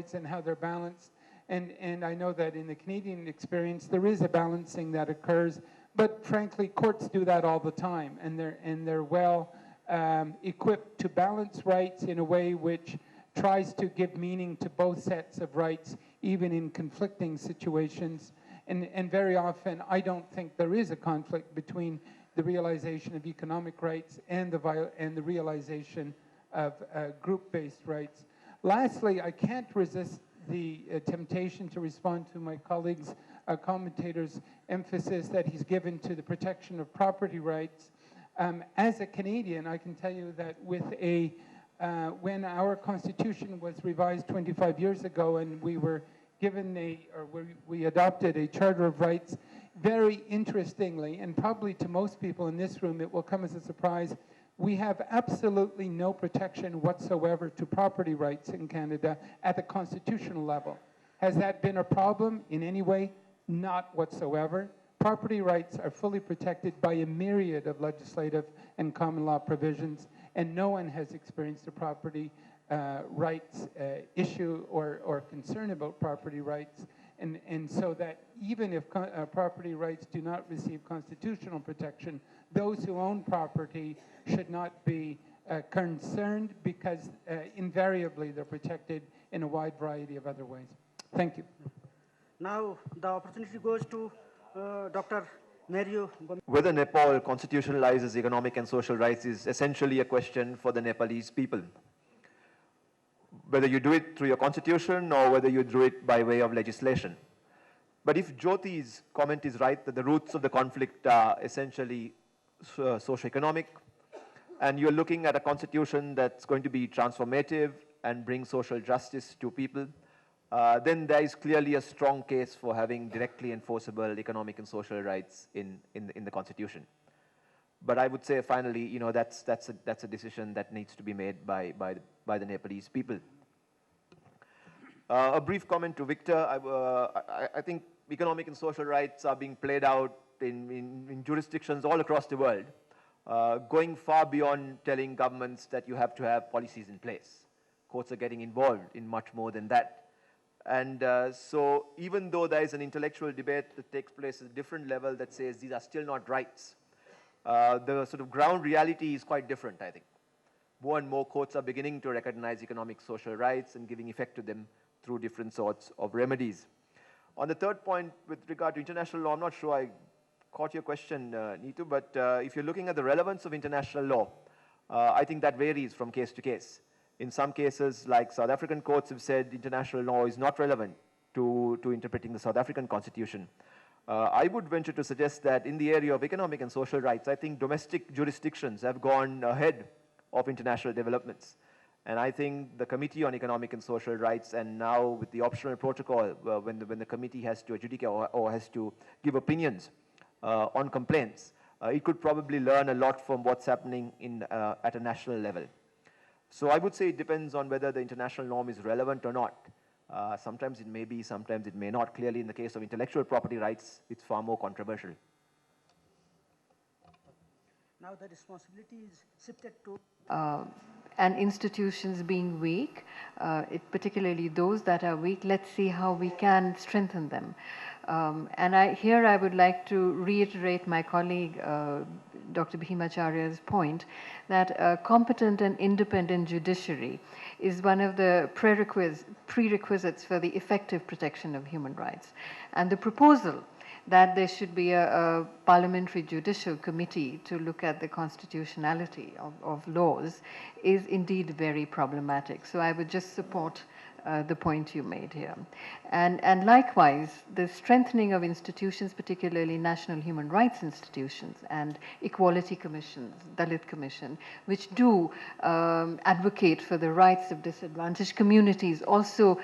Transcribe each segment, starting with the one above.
rights and how they're balanced. And I know that in the Canadian experience, there is a balancing that occurs, but frankly, courts do that all the time, and they're well equipped to balance rights in a way which tries to give meaning to both sets of rights, even in conflicting situations. And very often, I don't think there is a conflict between the realization of economic rights and the realization of group-based rights. Lastly, I can't resist the temptation to respond to my colleagues' commentator's emphasis that he's given to the protection of property rights. As a Canadian, I can tell you that with when our Constitution was revised 25 years ago and we were given we adopted a Charter of Rights, very interestingly, and probably to most people in this room it will come as a surprise, we have absolutely no protection whatsoever to property rights in Canada at the constitutional level. Has that been a problem in any way? Not whatsoever. Property rights are fully protected by a myriad of legislative and common law provisions, and no one has experienced a property rights issue or concern about property rights. And so that even if property rights do not receive constitutional protection, those who own property should not be concerned because invariably they're protected in a wide variety of other ways. Thank you. Now the opportunity goes to Dr. Mario. Whether Nepal constitutionalizes economic and social rights is essentially a question for the Nepalese people. Whether you do it through your constitution or whether you do it by way of legislation. But if Jyoti's comment is right, that the roots of the conflict are essentially socio-economic, and you're looking at a constitution that's going to be transformative and bring social justice to people, then there is clearly a strong case for having directly enforceable economic and social rights in the constitution. But I would say finally, you know, that's a decision that needs to be made by the Nepalese people. A brief comment to Victor. I think economic and social rights are being played out in jurisdictions all across the world, going far beyond telling governments that you have to have policies in place. Courts are getting involved in much more than that. And so even though there is an intellectual debate that takes place at a different level that says these are still not rights, the sort of ground reality is quite different, I think. More and more courts are beginning to recognize economic social rights and giving effect to them through different sorts of remedies. On the third point, with regard to international law, I'm not sure I caught your question, Neetu, but if you're looking at the relevance of international law, I think that varies from case to case. In some cases, like South African courts have said, international law is not relevant to interpreting the South African constitution. I would venture to suggest that in the area of economic and social rights, I think domestic jurisdictions have gone ahead of international developments. And I think the Committee on Economic and Social Rights, and now with the optional protocol, when the committee has to adjudicate or has to give opinions on complaints, it could probably learn a lot from what's happening at a national level. So I would say it depends on whether the international norm is relevant or not. Sometimes it may be, sometimes it may not. Clearly, in the case of intellectual property rights, it's far more controversial. Now the responsibility is shifted to... and institutions being weak, particularly those that are weak, let's see how we can strengthen them. And here I would like to reiterate my colleague, Dr. Bhimacharya's point that a competent and independent judiciary is one of the prerequisites for the effective protection of human rights. And the proposal that there should be a parliamentary judicial committee to look at the constitutionality of laws is indeed very problematic. So I would just support the point you made here. And likewise, the strengthening of institutions, particularly national human rights institutions and equality commissions, Dalit Commission, which do advocate for the rights of disadvantaged communities also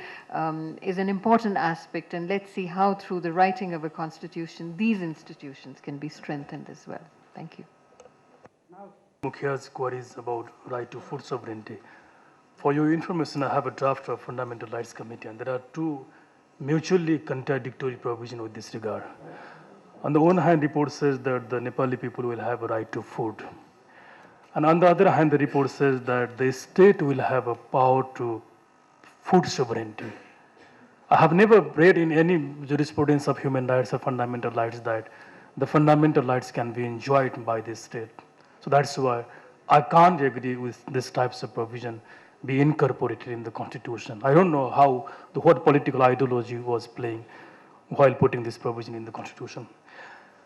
is an important aspect. And let's see how through the writing of a constitution, these institutions can be strengthened as well. Thank you. Mukhia's queries about right to food sovereignty. For your information, I have a draft of Fundamental Rights Committee, and there are two mutually contradictory provisions with this regard. On the one hand, the report says that the Nepali people will have a right to food. And on the other hand, the report says that the state will have a power to food sovereignty. I have never read in any jurisprudence of human rights or fundamental rights that the fundamental rights can be enjoyed by the state. So that's why I can't agree with this types of provision be incorporated in the constitution. I don't know what political ideology was playing while putting this provision in the constitution.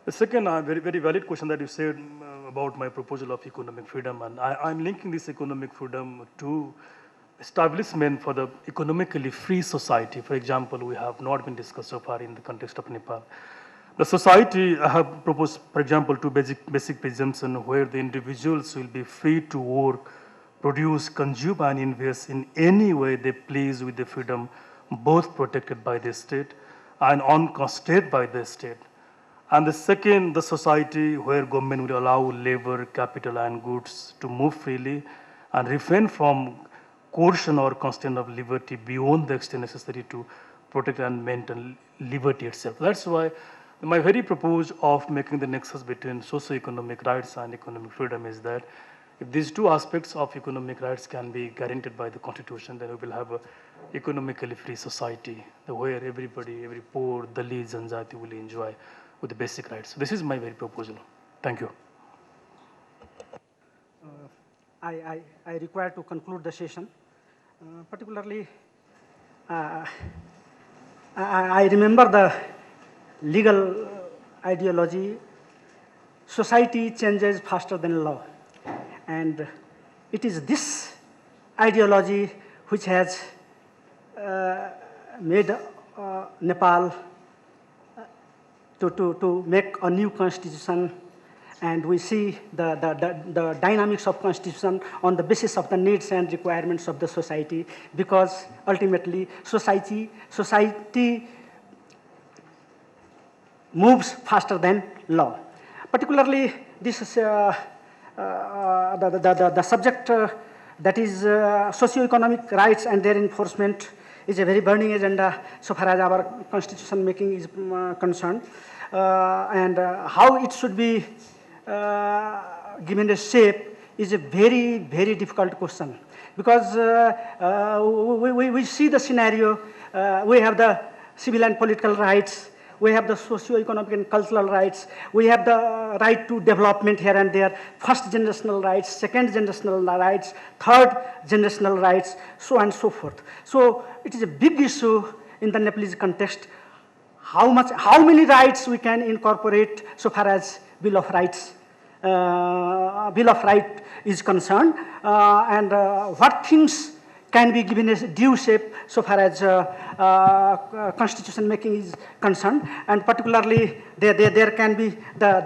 The second very, very valid question that you said about my proposal of economic freedom, and I'm linking this economic freedom to establishment for the economically free society. For example, we have not been discussed so far in the context of Nepal. The society I have proposed, for example, two basic presumption where the individuals will be free to work, produce, consume, and invest in any way they please with the freedom both protected by the state and unconstrained by the state. And the second, the society where government will allow labor, capital, and goods to move freely and refrain from coercion or constraint of liberty beyond the extent necessary to protect and maintain liberty itself. That's why my very proposal of making the nexus between socio-economic rights and economic freedom is that if these two aspects of economic rights can be guaranteed by the constitution, then we will have an economically free society where everybody, every poor, Dalit, Janjati will enjoy with the basic rights. So this is my very proposal. Thank you. I require to conclude the session. Particularly, I remember the legal ideology, society changes faster than law. And it is this ideology which has made Nepal to make a new constitution, and we see the dynamics of constitution on the basis of the needs and requirements of the society, because ultimately society moves faster than law. Particularly, this is the subject that is socio-economic rights and their enforcement is a very burning agenda so far as our constitution making is concerned, and how it should be given a shape is a very, very difficult question, because we see the scenario. We have the civil and political rights, we have the socio-economic and cultural rights, we have the right to development here and there, first generational rights, second generational rights, third generational rights, so on and so forth. So it is a big issue in the Nepalese context, how many rights we can incorporate so far as Bill of Rights is concerned, and what things can be given a due shape so far as constitution making is concerned, and particularly there can be the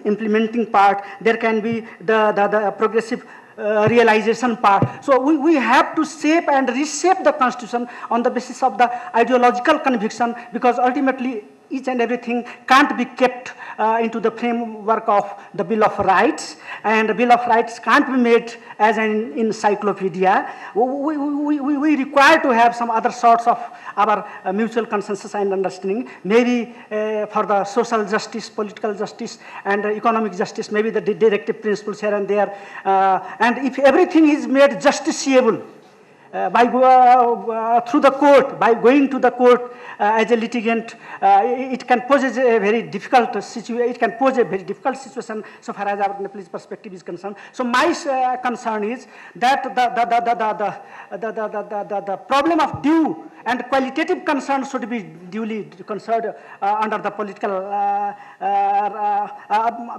implementing part, there can be the progressive realization part. So we have to shape and reshape the constitution on the basis of the ideological conviction, because ultimately each and everything can't be kept into the framework of the Bill of Rights, and the Bill of Rights can't be made as an encyclopedia. We require to have some other sorts of our mutual consensus and understanding, maybe for the social justice, political justice, and economic justice, maybe the directive principles here and there. And if everything is made justiciable, through the court, by going to the court as a litigant, it can pose a very difficult situation. It can pose a very difficult situation so far as our Nepalese perspective is concerned. So my concern is that the problem of due and qualitative concern should be duly considered under the political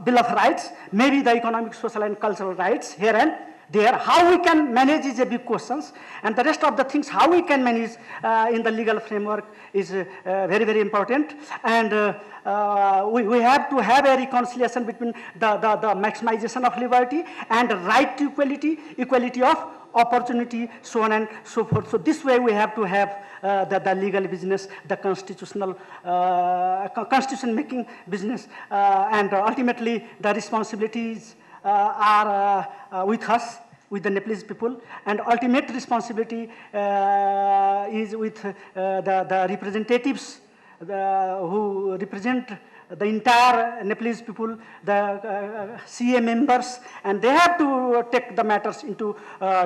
Bill of Rights, maybe the economic, social, and cultural rights here and there. How we can manage is a big question, and the rest of the things how we can manage in the legal framework is very, very important. And we have to have a reconciliation between the maximization of liberty and right to equality of opportunity, so on and so forth. So this way we have to have the legal business, the constitutional constitution making business, and ultimately the responsibilities are with us, with the Nepalese people, and ultimate responsibility is with the representatives who represent the entire Nepalese people, the CA members, and they have to take the matters into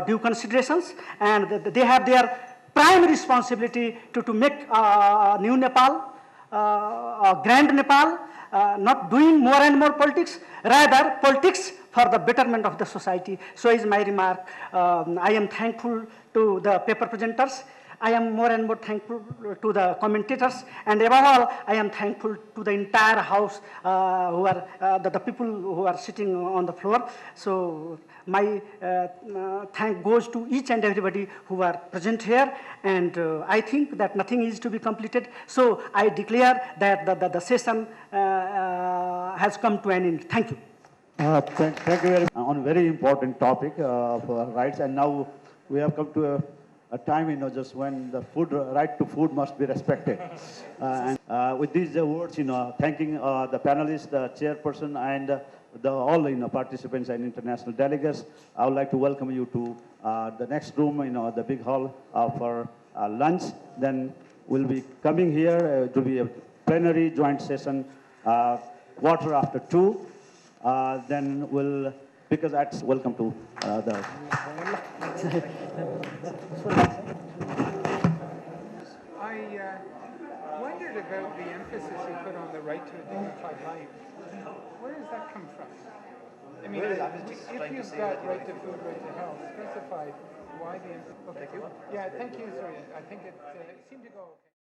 due considerations, and they have their prime responsibility to make new Nepal, grand Nepal, not doing more and more politics, rather politics for the betterment of the society. So is my remark. I am thankful to the paper presenters. I am more and more thankful to the commentators, and above all, I am thankful to the entire house, who are the people who are sitting on the floor. So my thank goes to each and everybody who are present here, and I think that nothing is to be completed. So I declare that the session has come to an end. Thank you. Thank you very much on a very important topic of rights, and now we have come to a time, just when the right to food must be respected. And with these words, thanking the panelists, the chairperson, and all participants and international delegates, I would like to welcome you to the next room, the big hall for lunch. Then we'll be coming here. It will be a plenary joint session, 2:15. Then we'll, because that's welcome to the. I wondered about the emphasis you put on the right to a dignified life. Where does that come from? I mean, if you've got right to food, right to health, specify why the emphasis. Okay. Thank you. Yeah, thank you, sorry. I think it seemed to go okay.